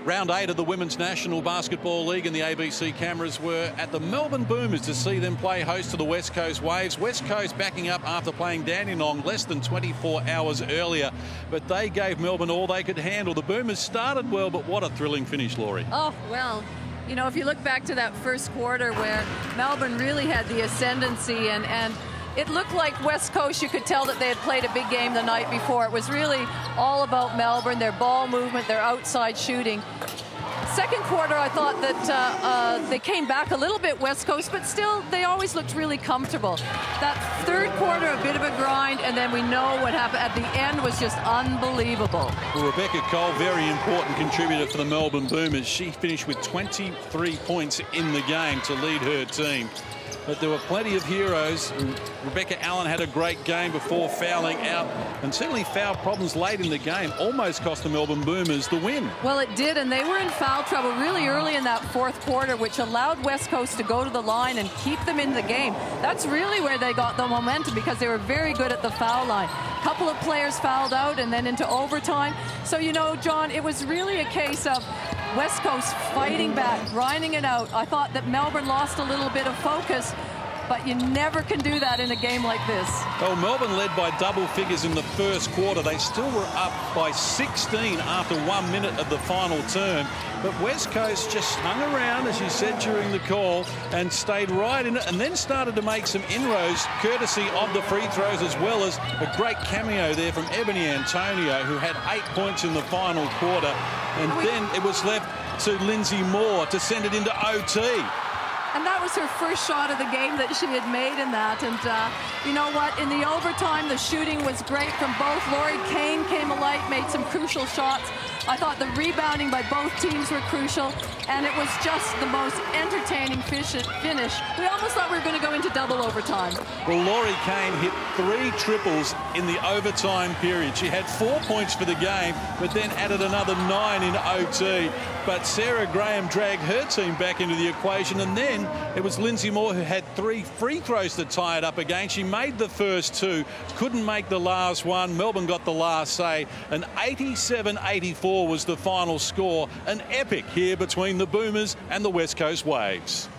Round 8 of the Women's National Basketball League, and the ABC cameras were at the Melbourne Boomers to see them play host to the West Coast Waves. West Coast backing up after playing Dandenong less than 24 hours earlier, but they gave Melbourne all they could handle. The Boomers started well, but what a thrilling finish, Laurie. Oh, well, you know, if you look back to that first quarter where Melbourne really had the ascendancy and it looked like West Coast, you could tell that they had played a big game the night before. It was really all about Melbourne, their ball movement, their outside shooting. Second quarter, I thought that they came back a little bit, West Coast, but still, they always looked really comfortable. That third quarter, a bit of a grind, and then we know what happened at the end was just unbelievable. Well, Rebecca Cole, very important contributor for the Melbourne Boomers. She finished with 23 points in the game to lead her team. But there were plenty of heroes. Rebecca Allen had a great game before fouling out, and certainly foul problems late in the game almost cost the Melbourne Boomers the win. Well, it did, and they were in foul trouble really early in that fourth quarter, which allowed West Coast to go to the line and keep them in the game. That's really where they got the momentum, because they were very good at the foul line. A couple of players fouled out and then into overtime. So, you know, John, it was really a case of West Coast fighting back, grinding it out. I thought that Melbourne lost a little bit of focus, but you never can do that in a game like this. Well, Melbourne led by double figures in the first quarter. They still were up by 16 after 1 minute of the final term. But West Coast just hung around, as you said during the call, and stayed right in it, and then started to make some inroads, courtesy of the free throws, as well as a great cameo there from Ebony Antonio, who had 8 points in the final quarter. And then it was left to Lindsay Moore to send it into OT. And that was her first shot of the game that she had made in that. And you know what? In the overtime, the shooting was great from both. Laurie Kane came alive, made some crucial shots. I thought the rebounding by both teams were crucial, and it was just the most entertaining finish. We almost thought we were going to go into double overtime. Well, Laurie Kane hit 3 triples in the overtime period. She had 4 points for the game, but then added another 9 in OT. But Sarah Graham dragged her team back into the equation, and then it was Lindsay Moore who had 3 free throws to tie it up again. She made the first 2, couldn't make the last one. Melbourne got the last say, and 87-84 was the final score. An epic here between the Boomers and the West Coast Waves.